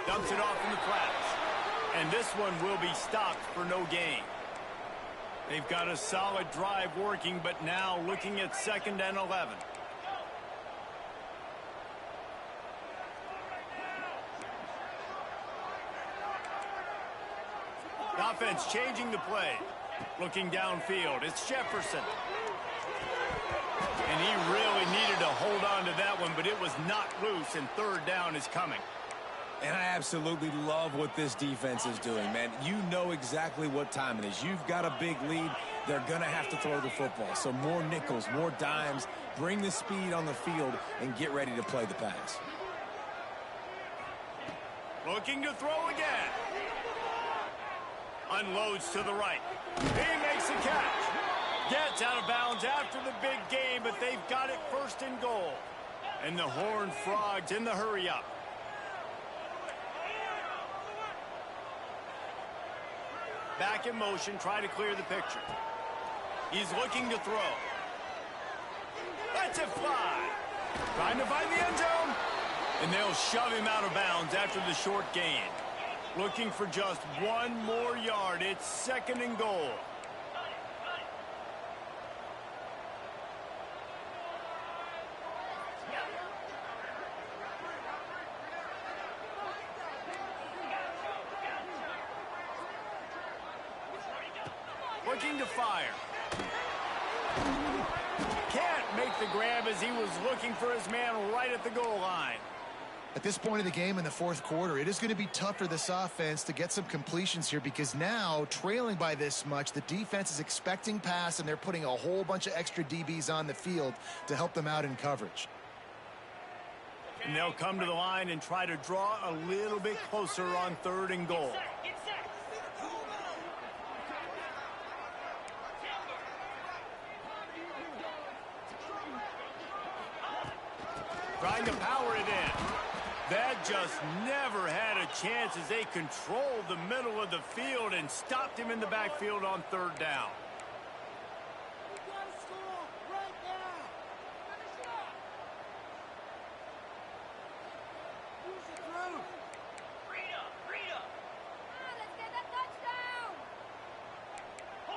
Dumps it off in the flats. And this one will be stopped for no gain. They've got a solid drive working, but now looking at 2nd and 11. The offense changing the play. Looking downfield, it's Jefferson. And he really needed to hold on to that one, but it was knocked loose, and third down is coming.
And I absolutely love what this defense is doing, man. You know exactly what time it is. You've got a big lead. They're going to have to throw the football. So more nickels, more dimes, bring the speed on the field, and get ready to play the pass.
Looking to throw again. Unloads to the right. He makes a catch. Gets out of bounds after the big game, but they've got it 1st and goal. And the Horned Frogs in the hurry-up. Back in motion, try to clear the picture. He's looking to throw. Lets it fly. Trying to find the end zone. And they'll shove him out of bounds after the short gain. Looking for just 1 more yard. It's 2nd and goal. looking to fire. Can't make the grab as he was looking for his man right at the goal line.
At this point of the game in the fourth quarter, it is going to be tough for this offense to get some completions here because now, trailing by this much, the defense is expecting pass, and they're putting a whole bunch of extra DBs on the field to help them out in coverage.
And they'll come to the line and try to draw a little bit closer on 3rd and goal. Trying to power it in. That just never had a chance as they controlled the middle of the field and stopped him in the backfield on 3rd down.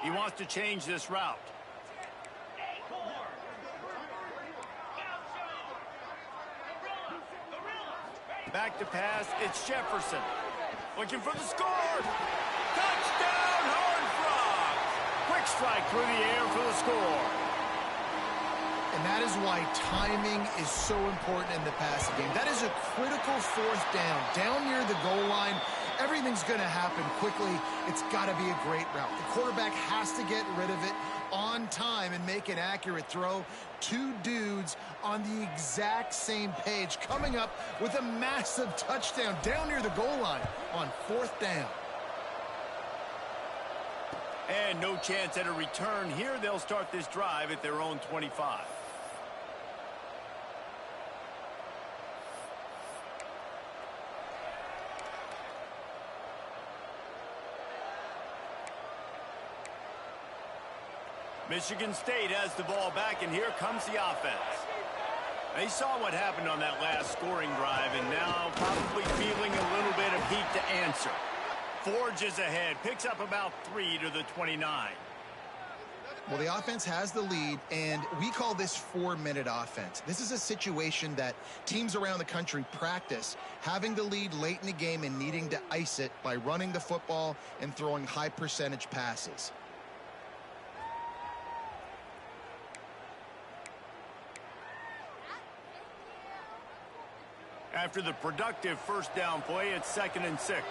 He wants to change this route. Back to pass, it's Jefferson. Looking for the score. Touchdown, Horned Frogs. Quick strike through the air for the score.
And that is why timing is so important in the passing game. That is a critical 4th down. Down near the goal line, everything's going to happen quickly. It's got to be a great route. The quarterback has to get rid of it on time and make an accurate throw. 2 dudes on the exact same page coming up with a massive touchdown down near the goal line on 4th down.
And no chance at a return here. They'll start this drive at their own 25. Michigan State has the ball back, and here comes the offense. They saw what happened on that last scoring drive, and now probably feeling a little bit of heat to answer. Forges ahead, picks up about 3 to the 29.
Well, the offense has the lead, and we call this 4-minute offense. This is a situation that teams around the country practice, having the lead late in the game and needing to ice it by running the football and throwing high-percentage passes.
After the productive 1st down play, it's 2nd and 6.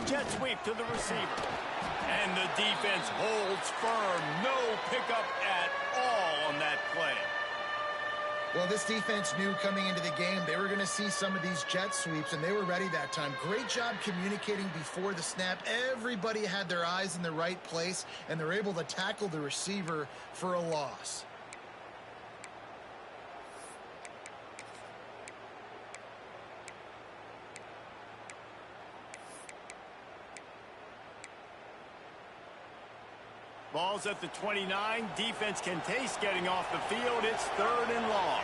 Jet sweep to the receiver. And the defense holds firm. No pickup at all on that play.
Well, this defense knew coming into the game they were going to see some of these jet sweeps, and they were ready that time. Great job communicating before the snap. Everybody had their eyes in the right place, and they're able to tackle the receiver for a loss.
Ball's at the 29. Defense can taste getting off the field. It's 3rd and long.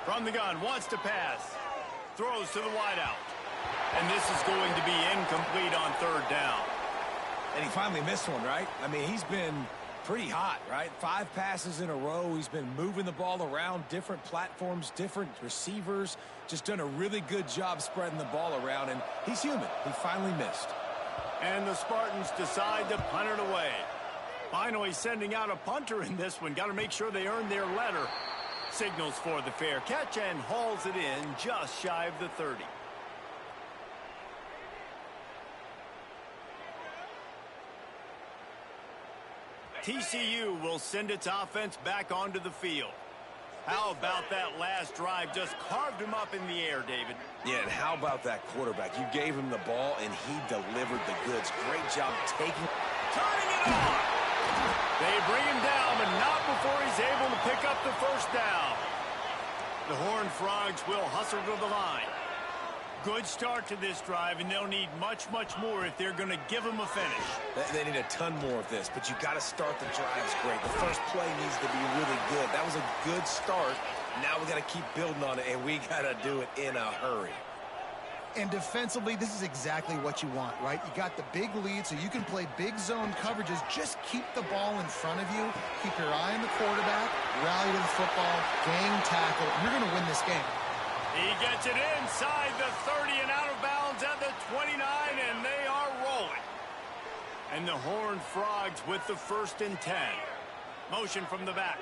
From the gun, wants to pass. Throws to the wideout. And this is going to be incomplete on 3rd down.
And he finally missed one, right? I mean, he's been pretty hot, right? 5 passes in a row. He's been moving the ball around, different platforms, different receivers. Just done a really good job spreading the ball around, and he's human. He finally missed.
And the Spartans decide to punt it away. Finally sending out a punter in this one. Got to make sure they earn their letter. Signals for the fair catch and hauls it in just shy of the 30. TCU will send its offense back onto the field. How about that last drive? Just carved him up in the air, David.
Yeah, and how about that quarterback? You gave him the ball, and he delivered the goods. Great job taking.
Turning it on. They bring him down, but not before he's able to pick up the 1st down. The Horned Frogs will hustle to the line. Good start to this drive, and they'll need much, much more if they're going to give them a finish.
They need a ton more of this, but you got to start the drives great. The first play needs to be really good. That was a good start. Now we got to keep building on it, and we got to do it in a hurry.
And defensively, this is exactly what you want, right? You got the big lead, so you can play big zone coverages. Just keep the ball in front of you. Keep your eye on the quarterback. Rally to the football. Gang tackle. You're going to win this game.
He gets it inside the 30 and out of bounds at the 29, and they are rolling. And the Horned Frogs with the 1st and 10. Motion from the back.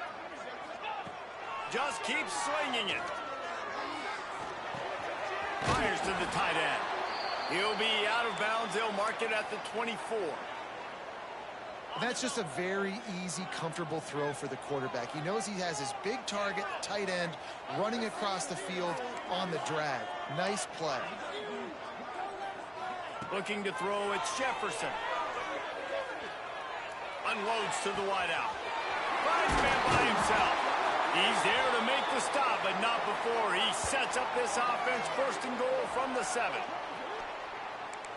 Just keeps swinging it. Fires to the tight end. He'll be out of bounds. They'll mark it at the 24.
That's just a very easy, comfortable throw for the quarterback. He knows he has his big target, tight end, running across the field on the drag. Nice play.
Looking to throw, it's Jefferson. Unloads to the wideout. Finds man by himself. He's there to make the stop, but not before he sets up this offense. 1st and goal from the 7.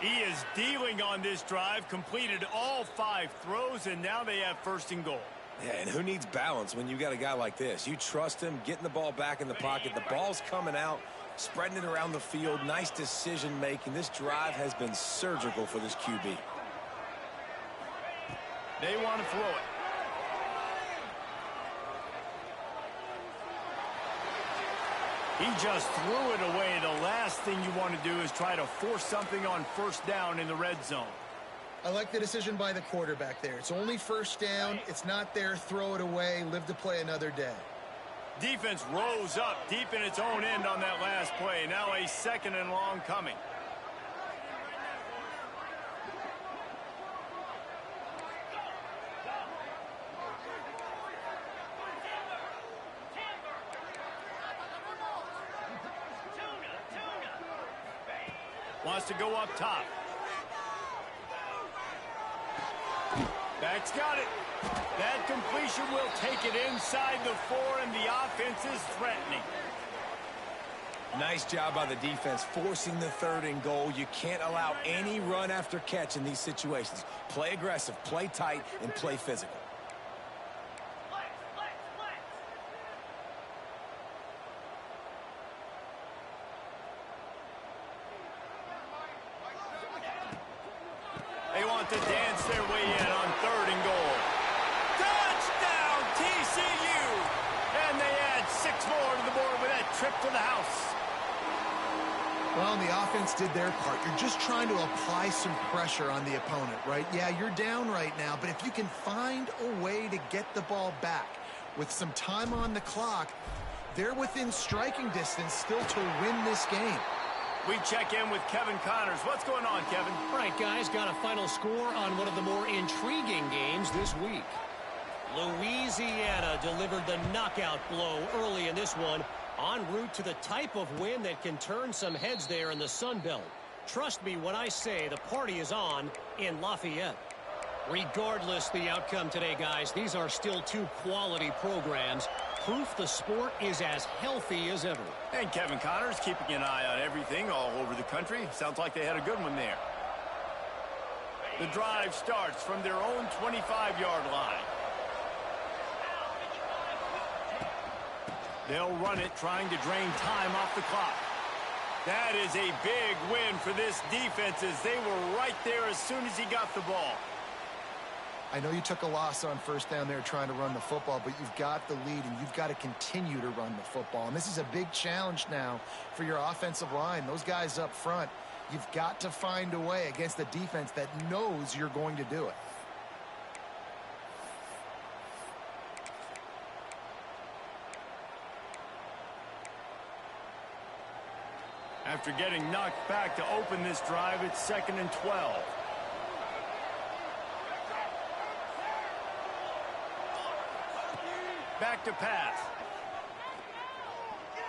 He is dealing on this drive, completed all 5 throws, and now they have 1st and goal.
Yeah, and who needs balance when you got a guy like this? You trust him, getting the ball back in the pocket. The ball's coming out, spreading it around the field. Nice decision-making. This drive has been surgical for this QB.
They want to throw it. He just threw it away. The last thing you want to do is try to force something on 1st down in the red zone.
I like the decision by the quarterback there. It's only 1st down. It's not there. Throw it away. Live to play another day.
Defense rose up deep in its own end on that last play. Now a 2nd and long coming. Wants to go up top. Back's got it. That completion will take it inside the 4, and the offense is threatening.
Nice job by the defense forcing the 3rd and goal. You can't allow any run after catch in these situations. Play aggressive, play tight, and play physical.
They want to dance their way in on 3rd and goal. Touchdown, TCU! And they add 6 more to the board with that trip to the house.
Well, the offense did their part. You're just trying to apply some pressure on the opponent, right? Yeah, you're down right now, but if you can find a way to get the ball back with some time on the clock, they're within striking distance still to win this game.
We check in with Kevin Connors. What's going on, Kevin?
Right, guys, got a final score on one of the more intriguing games this week. Louisiana delivered the knockout blow early in this one, en route to the type of win that can turn some heads there in the Sun Belt. Trust me when I say the party is on in Lafayette. Regardless the outcome today, guys, these are still 2 quality programs. Proof the sport is as healthy as ever.
And Kevin Connors keeping an eye on everything all over the country. Sounds like they had a good one there. The drive starts from their own 25-yard line. They'll run it, trying to drain time off the clock. That is a big win for this defense, as they were right there as soon as he got the ball.
I know you took a loss on 1st down there trying to run the football, but you've got the lead, and you've got to continue to run the football. And this is a big challenge now for your offensive line. Those guys up front, you've got to find a way against a defense that knows you're going to do it.
After getting knocked back to open this drive, it's 2nd and 12. Back to pass.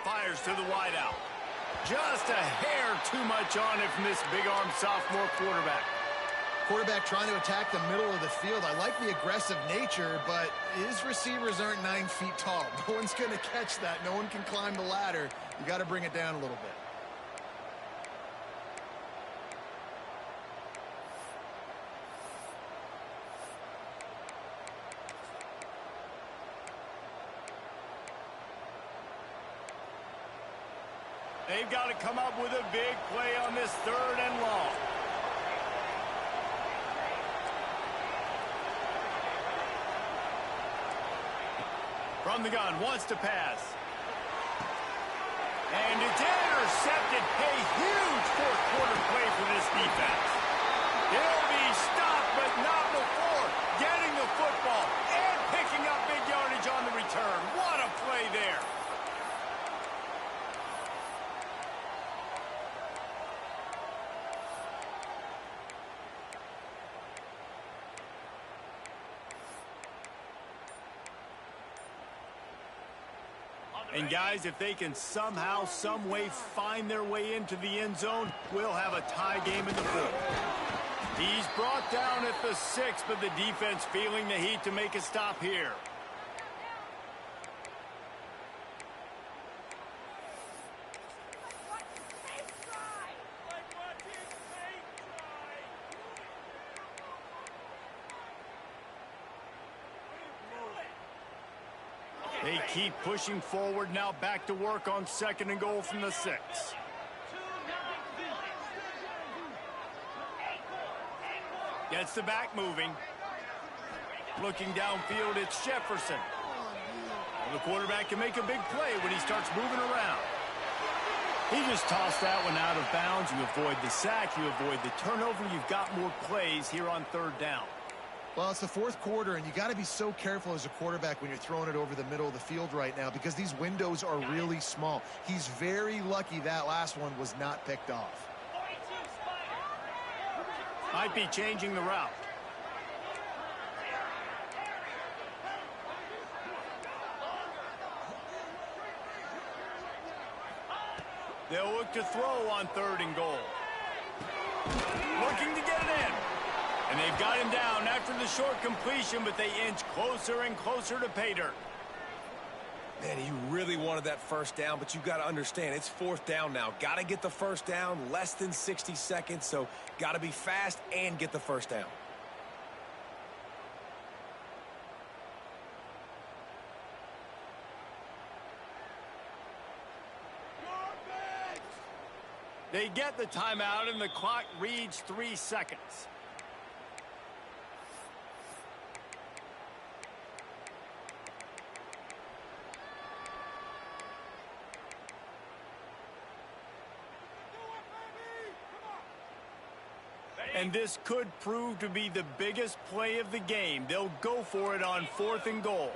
Fires to the wideout. Just a hair too much on it from this big-arm sophomore quarterback.
Quarterback trying to attack the middle of the field. I like the aggressive nature, but his receivers aren't 9 feet tall. No one's going to catch that. No one can climb the ladder. You got to bring it down a little bit.
They've got to come up with a big play on this 3rd and long. From the gun, wants to pass. And it's intercepted. A huge 4th quarter play for this defense. They'll be stopped, but not before getting the football and picking up big yardage on the return. What a play there. And guys, if they can somehow, some way find their way into the end zone, we'll have a tie game in the 4th. He's brought down at the 6, but the defense feeling the heat to make a stop here. They keep pushing forward, now back to work on 2nd and goal from the 6. Gets the back moving. Looking downfield, it's Jefferson. Well, the quarterback can make a big play when he starts moving around. He just tossed that one out of bounds. You avoid the sack, you avoid the turnover. You've got more plays here on 3rd down.
Well, it's the 4th quarter, and you got to be so careful as a quarterback when you're throwing it over the middle of the field right now because these windows are really small. He's very lucky that last one was not picked off.
Might be changing the route. They'll look to throw on 3rd and goal. Looking to get it in. And they've got him down after the short completion, but they inch closer and closer to pay dirt.
Man, he really wanted that 1st down, but you've got to understand, it's 4th down now. Got to get the 1st down, less than 60 seconds, so got to be fast and get the 1st down.
They get the timeout, and the clock reads 3 seconds. And this could prove to be the biggest play of the game. They'll go for it on 4th and goal.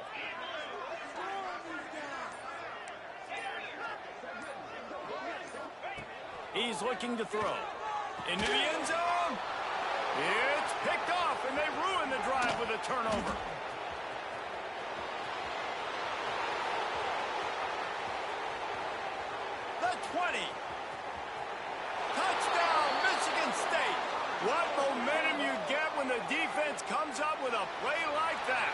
He's looking to throw. Into the end zone. It's picked off, and they ruin the drive with a turnover. The 20. Touchdown, Michigan State. What momentum you get when the defense comes up with a play like that.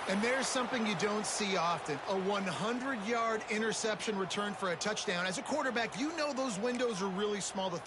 And there's something you don't see often, a 100-yard interception return for a touchdown. As a quarterback, you know those windows are really small to